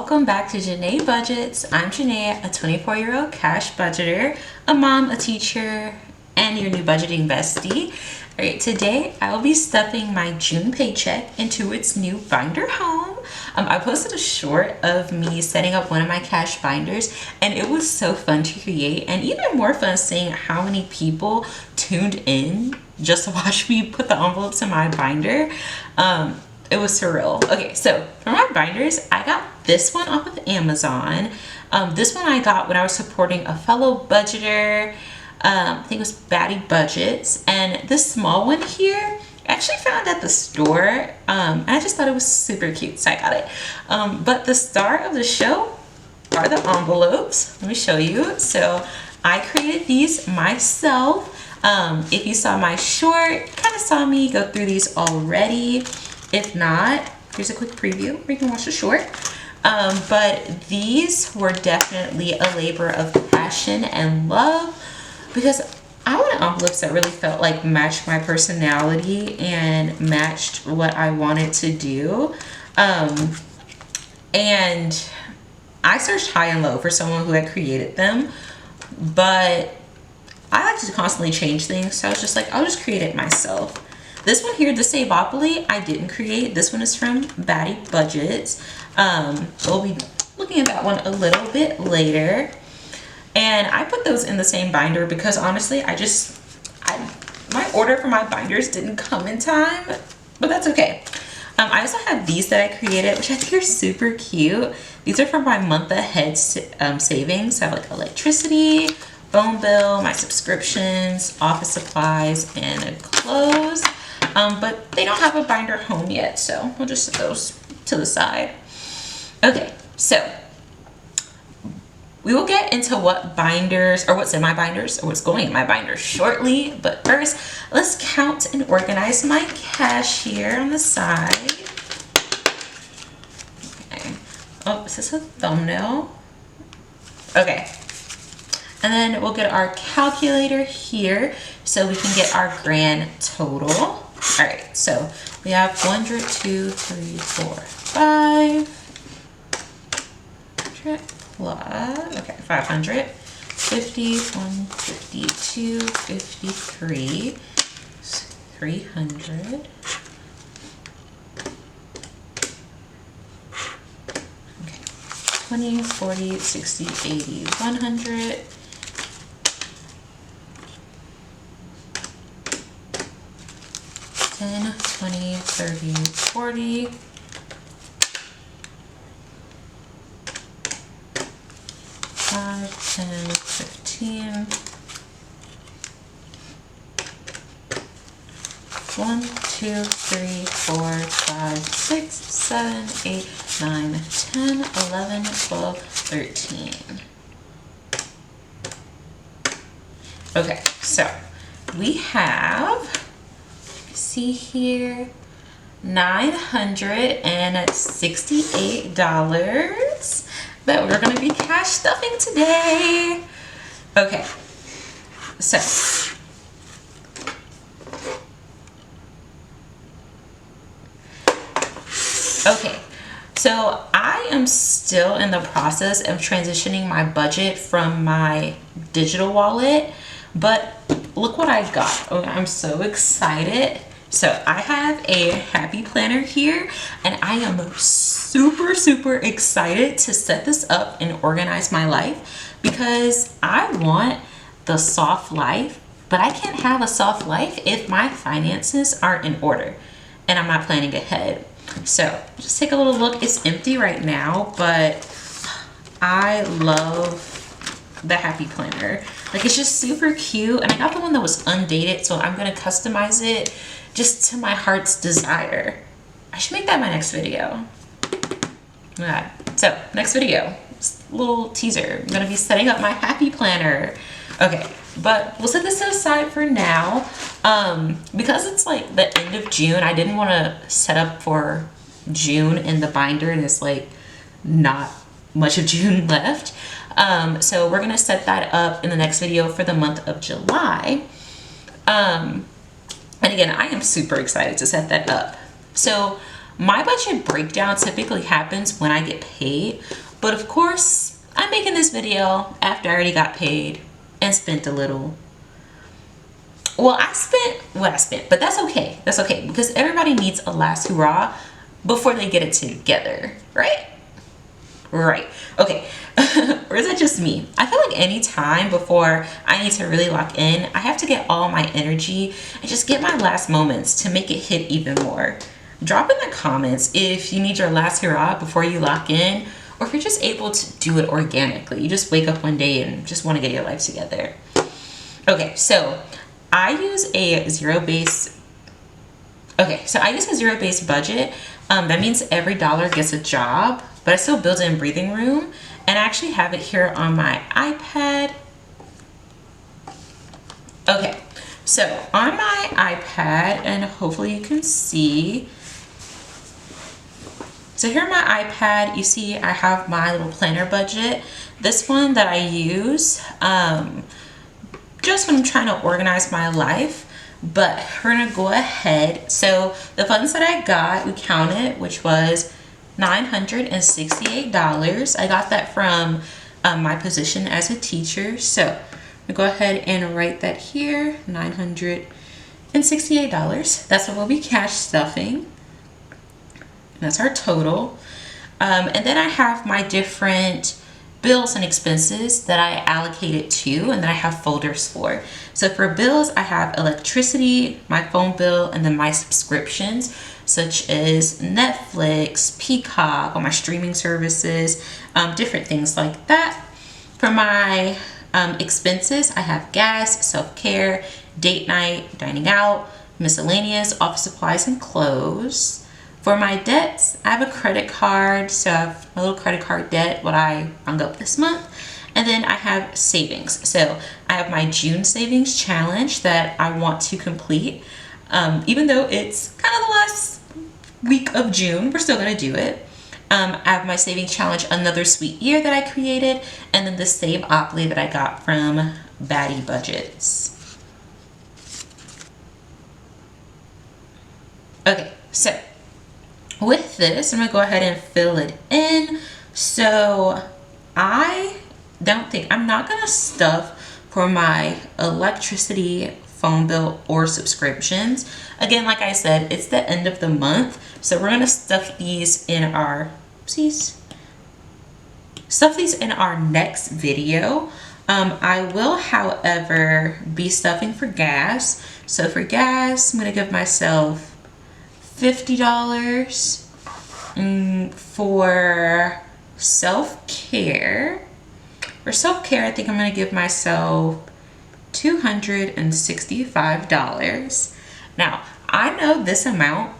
welcome back to Janae Budgets. I'm Janae, a 24-year-old cash budgeter, a mom, a teacher, and your new budgeting bestie. All right, today I will be stuffing my June paycheck into its new binder home. I posted a short of me setting up one of my cash binders, and it was so fun to create, and even more fun seeing how many people tuned in just to watch me put the envelopes in my binder. It was surreal. Okay, so for my binders, I got this one off of Amazon. This one I got when I was supporting a fellow budgeter. I think it was Baddie Budgetz. And this small one here, I actually found at the store. And I just thought it was super cute, so I got it. But the star of the show are the envelopes. Let me show you. So I created these myself. If you saw my short, kind of saw me go through these already. If not, here's a quick preview where you can watch the short. But these were definitely a labor of passion and love because I wanted envelopes that really felt like matched my personality and matched what I wanted to do. And I searched high and low for someone who had created them, but I like to constantly change things, so I was just like, I'll just create it myself. This one here, the Savopoly, I didn't create. This one is from Baddie Budgetz. We'll be looking at that one a little bit later. And I put those in the same binder because honestly, my order for my binders didn't come in time, but that's okay. I also have these that I created, which I think are super cute. These are from my month ahead savings. I have like electricity, phone bill, my subscriptions, office supplies, and clothes. But they don't have a binder home yet, so we'll just set those to the side. Okay, so we will get into what binders, or what's in my binders, or what's going in my binders shortly. But first, let's count and organize my cash here on the side. Okay. Oh, is this a thumbnail? Okay. And then we'll get our calculator here so we can get our grand total. All right, so we have 100, 2, 3, 4, 5. 100 plus, okay, 500. 50, 152, 53, 300. Okay, 20, 40, 60, 80, 100. 10, 20, 30, 40, 5, 10, 15, 1, 2, 3, 4, 5, 6, 7, 8, 9, 10, 11, 12, 13. Okay, so we have, see here, $968 that we're going to be cash stuffing today. Okay, so I am still in the process of transitioning my budget from my digital wallet, but look what I got. Oh, I'm so excited. So I have a happy planner here, and I am super excited to set this up and organize my life because I want the soft life, but I can't have a soft life if my finances aren't in order and I'm not planning ahead. So just take a little look. It's empty right now, but I love the happy planner. Like, it's just super cute, and I got the one that was undated, so I'm gonna customize it just to my heart's desire. I should make that my next video. Yeah. So next video, just a little teaser. I'm gonna be setting up my happy planner. Okay, but we'll set this to the side for now. Because it's like the end of June, I didn't want to set up for June in the binder, and it's like not much of June left. So we're gonna set that up in the next video for the month of July. And again, I am super excited to set that up. So my budget breakdown typically happens when I get paid, but of course, I'm making this video after I already got paid and spent a little. Well, I spent what I spent, but that's okay. That's okay, because everybody needs a last hurrah before they get it together, right? Right. Okay. Or is that just me? I feel like any time before I need to really lock in, I have to get all my energy and just get my last moments to make it hit even more. Drop in the comments if you need your last hurrah before you lock in, or if you're just able to do it organically. You just wake up one day and just want to get your life together. Okay, so I use a zero-based budget. That means every dollar gets a job, but I still build in breathing room, and I actually have it here on my iPad. Okay, so on my iPad, and hopefully you can see. So here on my iPad, you see I have my little planner budget. This one that I use just when I'm trying to organize my life. But we're gonna go ahead. So the funds that I got, we counted, which was $968. I got that from my position as a teacher. So I'm gonna go ahead and write that here, $968. That's what we'll be cash stuffing. That's our total. And then I have my different bills and expenses that I allocated to and that I have folders for. So for bills, I have electricity, my phone bill, and then my subscriptions, such as Netflix, Peacock, all my streaming services, different things like that. For my expenses, I have gas, self-care, date night, dining out, miscellaneous, office supplies, and clothes. For my debts, I have a credit card, so I have a little credit card debt, what I round up this month. And then I have savings. So I have my June savings challenge that I want to complete. Even though it's kind of the last week of June, we're still gonna do it. I have my savings challenge, Another Sweet Year, that I created, and then the Savopoly that I got from Baddie Budgetz. Okay, so with this, I'm gonna go ahead and fill it in. So I'm not gonna stuff for my electricity, phone bill, or subscriptions. Again, like I said, it's the end of the month, so we're gonna stuff these in our next video. I will, however, be stuffing for gas. So for gas, I'm gonna give myself $50. For self-care, I think I'm gonna give myself $265. Now, I know this amount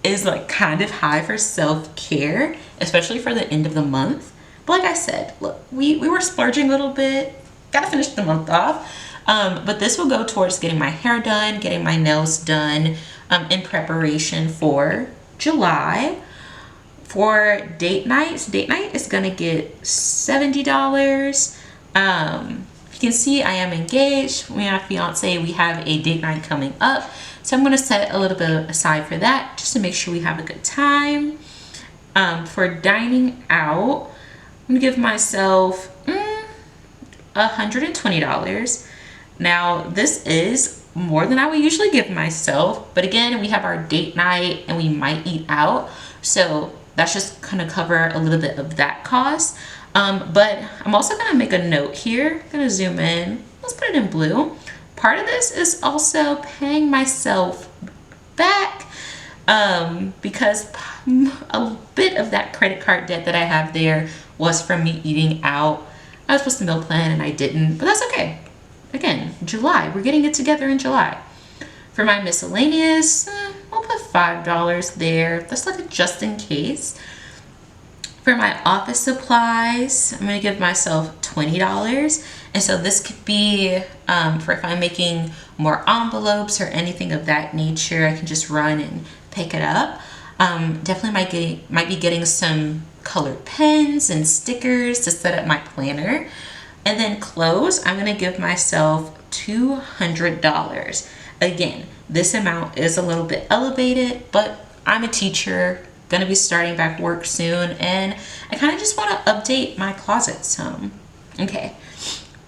is like kind of high for self-care, especially for the end of the month. But like I said, look, we were splurging a little bit, gotta finish the month off. But this will go towards getting my hair done, getting my nails done, in preparation for July. For date night is gonna get $70. You can see I am engaged. Me and my fiance, we have a date night coming up, so I'm gonna set a little bit aside for that, just to make sure we have a good time. For dining out, I'm gonna give myself $120. Now this is more than I would usually give myself, but again, we have our date night and we might eat out, so that's just gonna cover a little bit of that cost. But I'm also gonna make a note here. I'm gonna zoom in, let's put it in blue. Part of this is also paying myself back, because a bit of that credit card debt that I have there was from me eating out. I was supposed to meal plan and I didn't, but that's okay. Again, July, we're getting it together in July. For my miscellaneous, I'll put $5 there. That's like a just in case. For my office supplies, I'm gonna give myself $20. And so this could be for if I'm making more envelopes or anything of that nature, I can just run and pick it up. Definitely might be getting some colored pens and stickers to set up my planner. And then clothes, I'm gonna give myself $200. Again, this amount is a little bit elevated, but I'm a teacher, gonna be starting back work soon, and I kind of just want to update my closet some. Okay,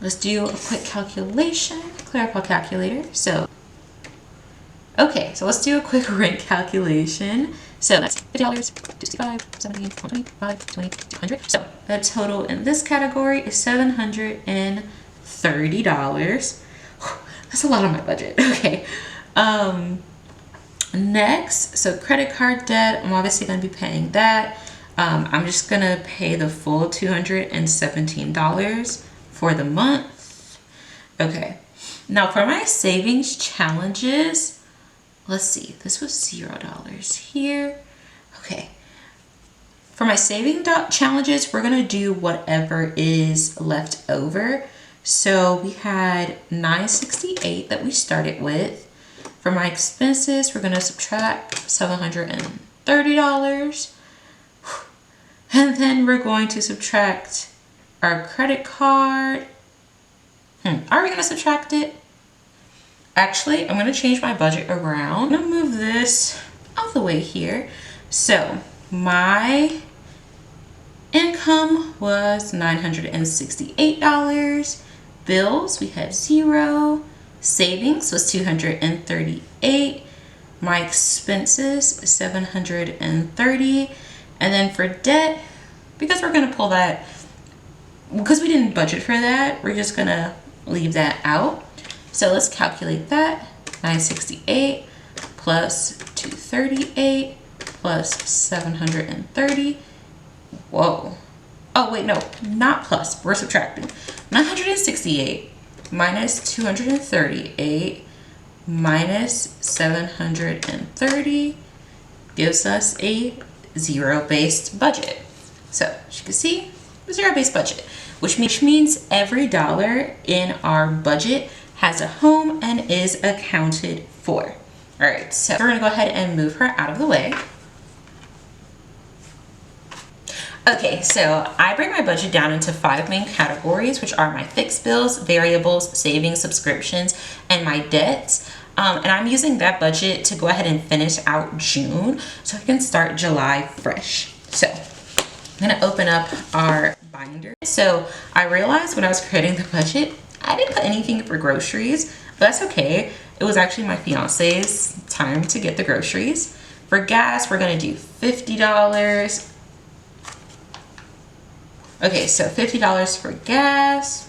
let's do a quick calculation. Clear up our calculator. So let's do a quick rent calculation. So that's $50, 65, 17, 25, 20, 200. So the total in this category is $730. That's a lot on my budget. Okay. Next, so credit card debt. I'm obviously going to be paying that. I'm just going to pay the full $217 for the month. Okay. Now for my savings challenges, let's see, this was $0 here. Okay. For my saving challenges, we're going to do whatever is left over. So we had $968 that we started with. For my expenses, we're going to subtract $730. And then we're going to subtract our credit card. Are we going to subtract it? Actually, I'm going to change my budget around. I'm going to move this all the way here. So my income was $968. Bills, we had 0. Savings was $238. My expenses, $730. And then for debt, because we're going to pull that, because we didn't budget for that, we're just going to leave that out. So let's calculate that. 968 plus 238 plus 730. Whoa. Oh, wait, no, not plus. We're subtracting. 968 minus 238 minus 730 gives us a zero-based budget. So as you can see, a zero-based budget, which means every dollar in our budget has a home and is accounted for. All right, so we're gonna go ahead and move her out of the way. Okay, so I break my budget down into 5 main categories, which are my fixed bills, variables, savings, subscriptions, and my debts. And I'm using that budget to go ahead and finish out June so I can start July fresh. So I'm gonna open up our binder. So I realized when I was creating the budget, I didn't put anything for groceries, but that's okay. It was actually my fiance's time to get the groceries. For gas, we're gonna do $50. Okay, so $50 for gas.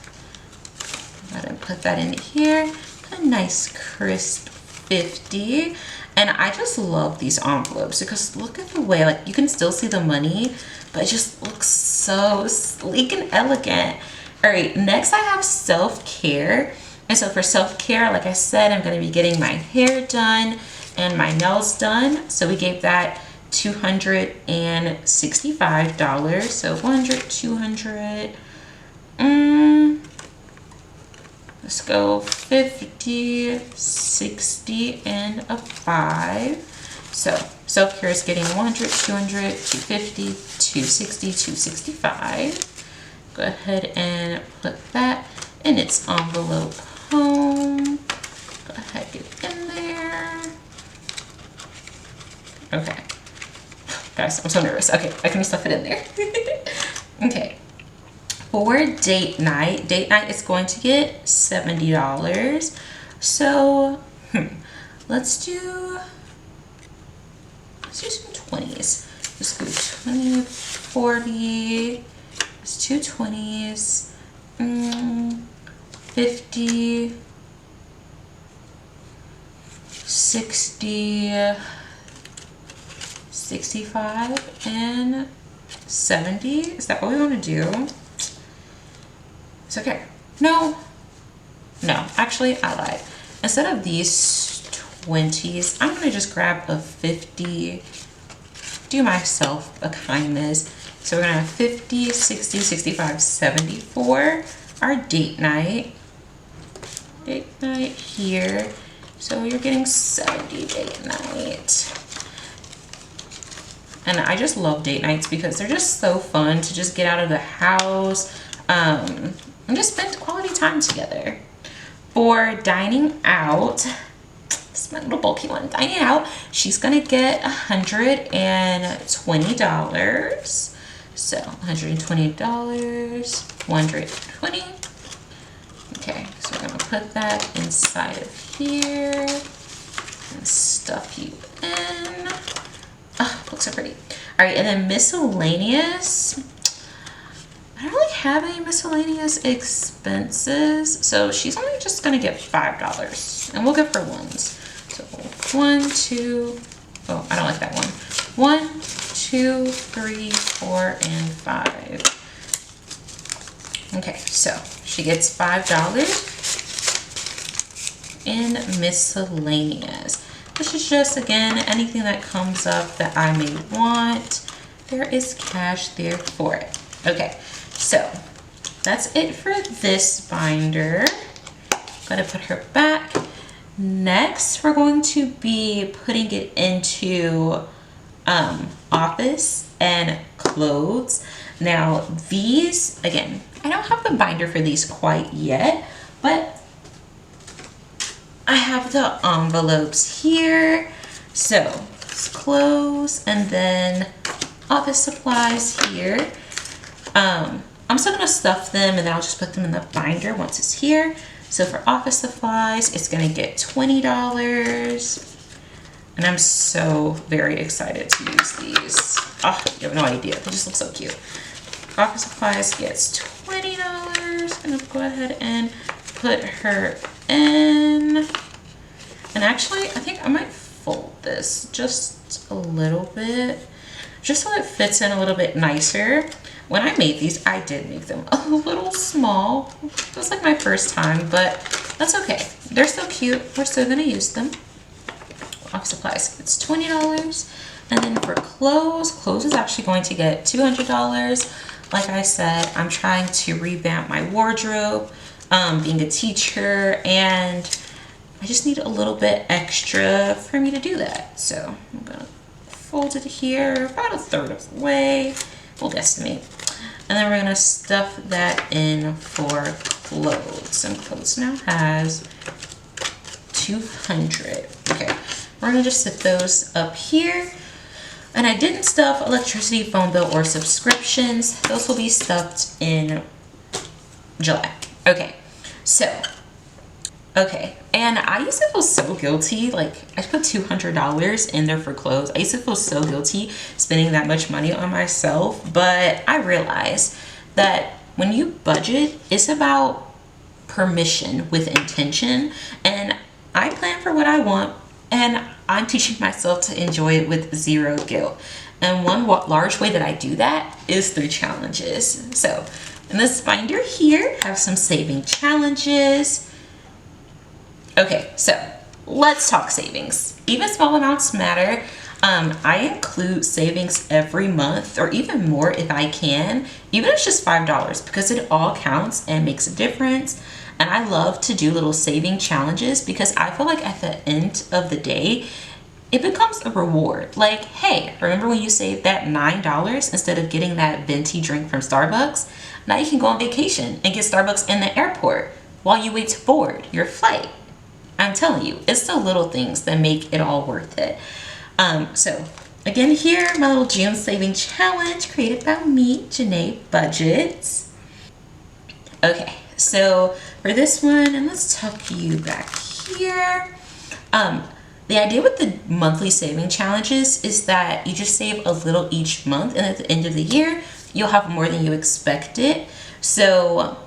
Go ahead and put that in here. A nice crisp 50. And I just love these envelopes because look at the way, like, you can still see the money, but it just looks so sleek and elegant. All right, next I have self-care. And so for self-care, like I said, I'm gonna be getting my hair done and my nails done. So we gave that $265. So 100, 200, let's go 50, 60, and a 5. So self-care is getting 100, 200, 250, 260, 265. Go ahead and put that in its envelope home. Go ahead, get it in there. Okay. Guys, I'm so nervous. Okay, I can stuff it in there. Okay. For date night is going to get $70. So, let's do some 20s. Let's go 20, 40. Let's do 20s. 50, 60, 65, and 70. Is that what we want to do? It's okay. No, actually I lied. Instead of these 20s, I'm gonna just grab a 50, do myself a kindness. So we're gonna have 50, 60, 65, 70 for our date night. Date night here. So you're getting 70 date night. And I just love date nights because they're just so fun to just get out of the house and just spend quality time together. For dining out, This is my little bulky one, dining out. She's gonna get $120. So $120, 120. Okay, so we're gonna put that inside of here and stuff you in. Oh, looks so pretty. All right, and then miscellaneous. I don't really have any miscellaneous expenses, so she's only just gonna get $5, and we'll give her ones. So 1, 2, oh, I don't like that one. 1, 2, 3, 4, and 5. Okay, so she gets $5 in miscellaneous. This is just, again, anything that comes up that I may want. There is cash there for it. Okay, so that's it for this binder. Gonna put her back. Next, we're going to be putting it into office and clothes. Now these, again, I don't have the binder for these quite yet, but I have the envelopes here. So it's clothes and then office supplies here. I'm still gonna stuff them and then I'll just put them in the binder once it's here. So for office supplies, it's gonna get $20. And I'm so very excited to use these. Oh, you have no idea, they just look so cute. Office supplies gets $20. I'm gonna go ahead and put her in. And actually, I think I might fold this just a little bit, just so it fits in a little bit nicer. When I made these, I did make them a little small. It was like my first time, but that's okay. They're so cute. We're still gonna use them. Office supplies, it's $20. And then for clothes is actually going to get $200. Like I said, I'm trying to revamp my wardrobe, being a teacher, and I just need a little bit extra for me to do that. So I'm gonna fold it here about a third of the way. We'll guesstimate. And then we're gonna stuff that in for clothes. And clothes now has 200. Okay, we're gonna just sit those up here. And I didn't stuff electricity, phone bill, or subscriptions. Those will be stuffed in July. Okay, so, okay. And I used to feel so guilty. Like, I put $200 in there for clothes. I used to feel so guilty spending that much money on myself. But I realized that when you budget, it's about permission with intention. And I plan for what I want. And I'm teaching myself to enjoy it with zero guilt. And one large way that I do that is through challenges. So in this binder here, I have some saving challenges. Okay, so let's talk savings. Even small amounts matter. I include savings every month, or even more if I can, even if it's just $5, because it all counts and makes a difference. And I love to do little saving challenges because I feel like at the end of the day, it becomes a reward. Like, hey, remember when you saved that $9 instead of getting that venti drink from Starbucks? Now you can go on vacation and get Starbucks in the airport while you wait to board your flight. I'm telling you, it's the little things that make it all worth it. So again here, my little June saving challenge created by me, Baddie Budgetz. Okay, so for this one, and let's tuck you back here. The idea with the monthly saving challenges is that you just save a little each month, and at the end of the year, you'll have more than you expected. So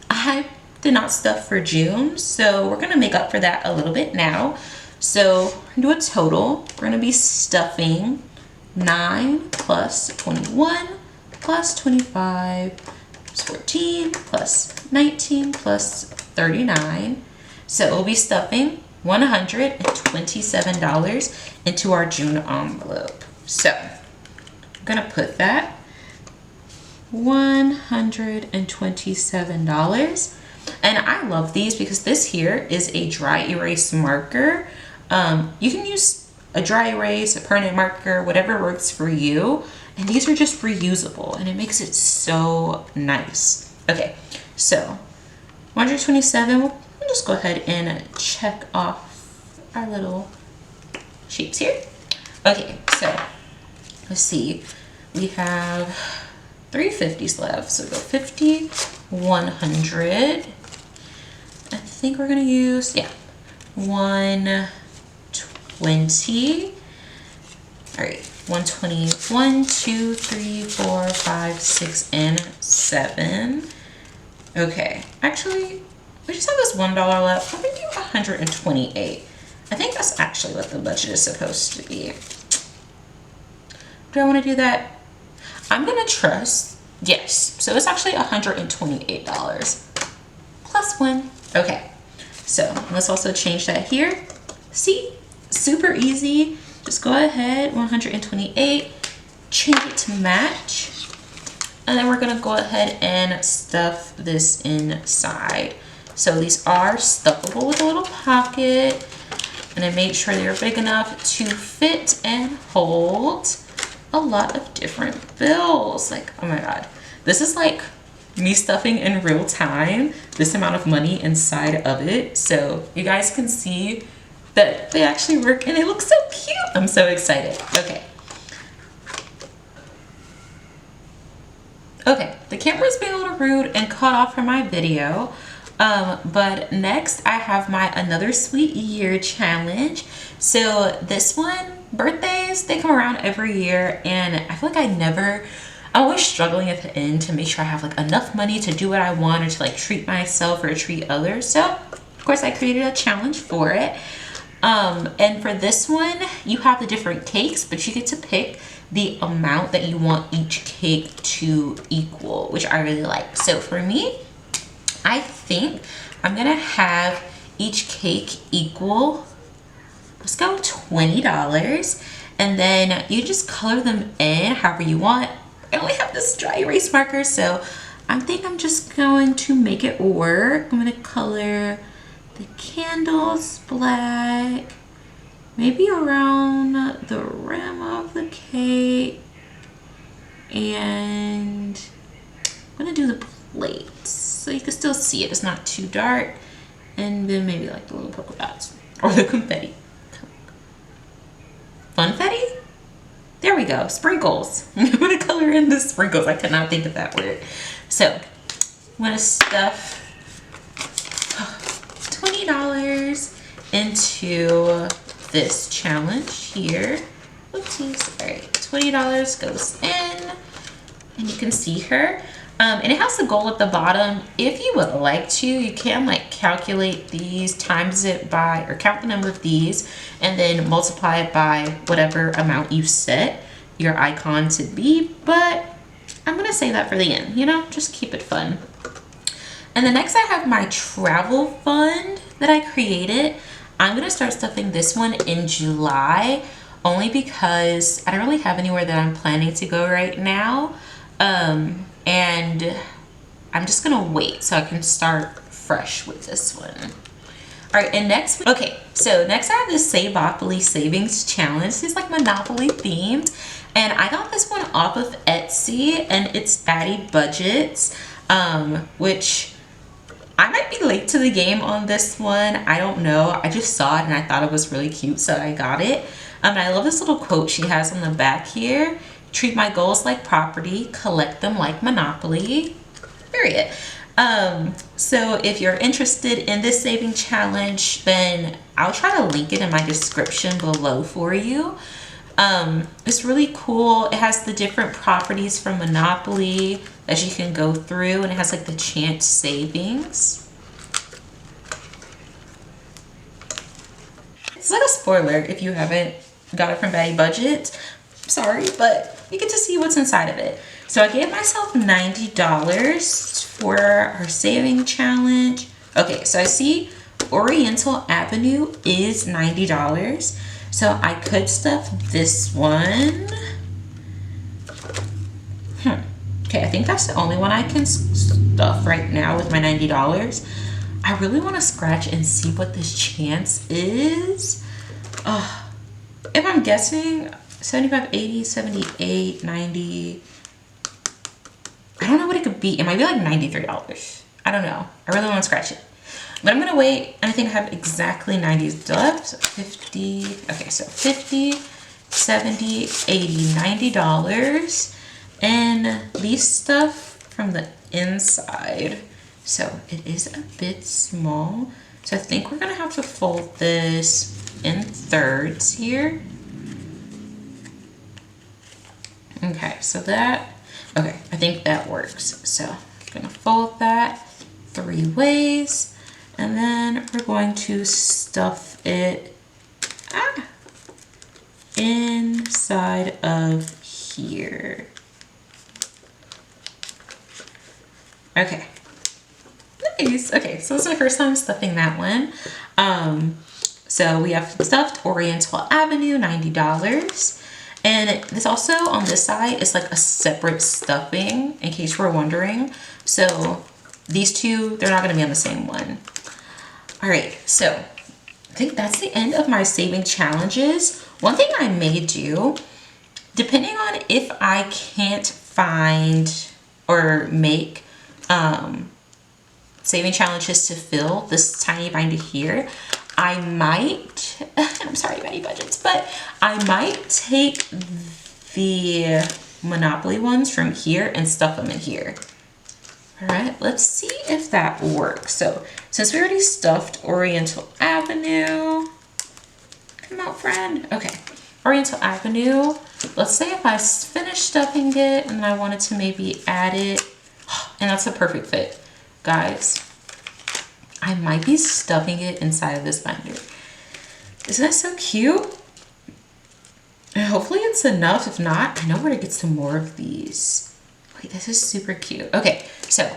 I did not stuff for June, so we're gonna make up for that a little bit now. So do a total. We're gonna be stuffing 9 plus 21 plus 25 plus 14 plus 19 plus 39. So we'll be stuffing $127 into our June envelope. So I'm gonna put that $127. And I love these because this here is a dry erase marker. You can use a dry erase, a permanent marker, whatever works for you. And these are just reusable and it makes it so nice. Okay, so 127, we'll just go ahead and check off our little shapes here. Okay, so let's see. We have 350s left. So go 50, 100. I think we're gonna use, yeah, 120. All right, 120, 1, 2, 3, 4, 5, 6, and 7. Okay, actually, we just have this $1 left. Let me do 128. I think that's actually what the budget is supposed to be. Do I want to do that? I'm gonna trust, yes. So it's actually $128 plus 1. Okay, so let's also change that here. See, super easy. Just go ahead, 128, change it to match. And then we're gonna go ahead and stuff this inside. So these are stuffable with a little pocket. And I made sure they're big enough to fit and hold a lot of different bills. Like, oh my God, this is like me stuffing in real time this amount of money inside of it. So you guys can see that they actually work and they look so cute. I'm so excited. Okay. Okay, the camera's being a little rude and cut off from my video. But next I have my Another Sweet Year challenge. So this one, birthdays, they come around every year and I feel like I'm always struggling at the end to make sure I have like enough money to do what I want or to like treat myself or treat others. So of course I created a challenge for it. And for this one, you have the different cakes, but you get to pick the amount that you want each cake to equal, which I really like. So for me, I think I'm gonna have each cake equal, let's go $20. And then you just color them in however you want. I only have this dry erase marker, so I think I'm just going to make it work. I'm gonna color the candles black, maybe around the rim of the cake, and I'm gonna do the plates so you can still see it. It's not too dark, and then maybe like the little polka dots or the confetti. Funfetti? There we go. Sprinkles. I'm gonna color in the sprinkles. I could not think of that word. So I'm gonna stuff $20 into this challenge here. Oopsies. All right, $20 goes in, and you can see her. And it has the goal at the bottom. If you would like to, you can like calculate these, times it by, or count the number of these, and then multiply it by whatever amount you set your icon to be. But I'm gonna say that for the end, you know, just keep it fun. And then next I have my travel fund that I created. I'm gonna start stuffing this one in July, only because I don't really have anywhere that I'm planning to go right now. And I'm just gonna wait so I can start fresh with this one. All right, and next, okay, so next I have this Savopoly Savings Challenge. This is like Monopoly themed, and I got this one off of Etsy, and it's Baddie Budgetz, which I might be late to the game on this one. I don't know. I just saw it and I thought it was really cute, so I got it. And I love this little quote she has on the back here. Treat my goals like property, collect them like Monopoly, period. So if you're interested in this saving challenge, then I'll try to link it in my description below for you. It's really cool. It has the different properties from Monopoly that you can go through, and it has like the chance savings. It's like a spoiler if you haven't got it from Baddie Budgetz. Sorry, but you get to see what's inside of it. So I gave myself $90 for our saving challenge. Okay, so I see Oriental Avenue is $90. So I could stuff this one. Okay, I think that's the only one I can stuff right now with my $90. I really want to scratch and see what this chance is. If I'm guessing, 75, 80, 78, 90. I don't know what it could be. It might be like $93. I don't know. I really want to scratch it. But I'm gonna wait. I think I have exactly 90 left. So 50, okay, so 50, 70, 80, $90. And these stuff from the inside. So it is a bit small. So I think we're gonna have to fold this in thirds here. Okay, so that, okay, I think that works. So I'm gonna fold that 3 ways, and then we're going to stuff it inside of here. Okay, nice. Okay, so this is my first time stuffing that one. So we have stuffed Oriental Avenue, $90. And this also on this side is like a separate stuffing, in case you were wondering. So these two, they're not gonna be on the same one. All right, so I think that's the end of my saving challenges. One thing I may do, depending on if I can't find or make saving challenges to fill this tiny binder here, I might, I'm sorry, Baddie Budgetz, but I might take the Monopoly ones from here and stuff them in here. All right, let's see if that works. So since we already stuffed Oriental Avenue, come out, friend. Okay, Oriental Avenue. Let's say if I finish stuffing it and I wanted to maybe add it, and that's a perfect fit. Guys, I might be stuffing it inside of this binder. Isn't that so cute? And hopefully it's enough. If not, I know where to get some more of these. Wait, this is super cute. Okay, so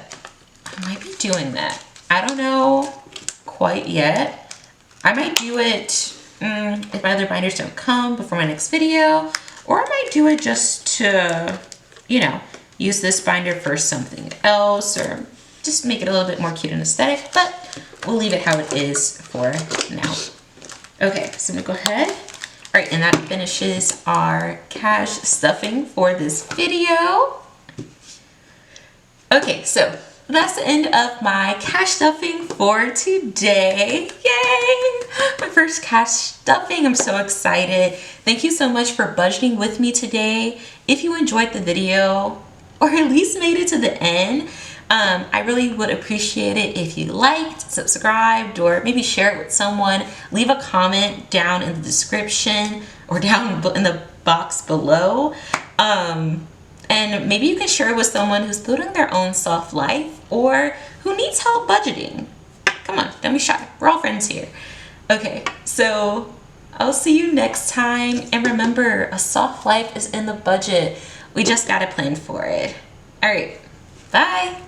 I might be doing that. I don't know quite yet. I might do it if my other binders don't come before my next video, or I might do it just to, you know, use this binder for something else, or just make it a little bit more cute and aesthetic, but we'll leave it how it is for now. Okay, so I'm gonna go ahead. All right, and that finishes our cash stuffing for this video. Okay, so that's the end of my cash stuffing for today. Yay! My first cash stuffing. I'm so excited. Thank you so much for budgeting with me today. If you enjoyed the video, or at least made it to the end, I really would appreciate it if you liked, subscribed, or maybe share it with someone. Leave a comment down in the description or down in the box below. And maybe you can share it with someone who's building their own soft life or who needs help budgeting. Come on, don't be shy. We're all friends here. Okay, so I'll see you next time. And remember, a soft life is in the budget. We just gotta plan for it. All right, bye.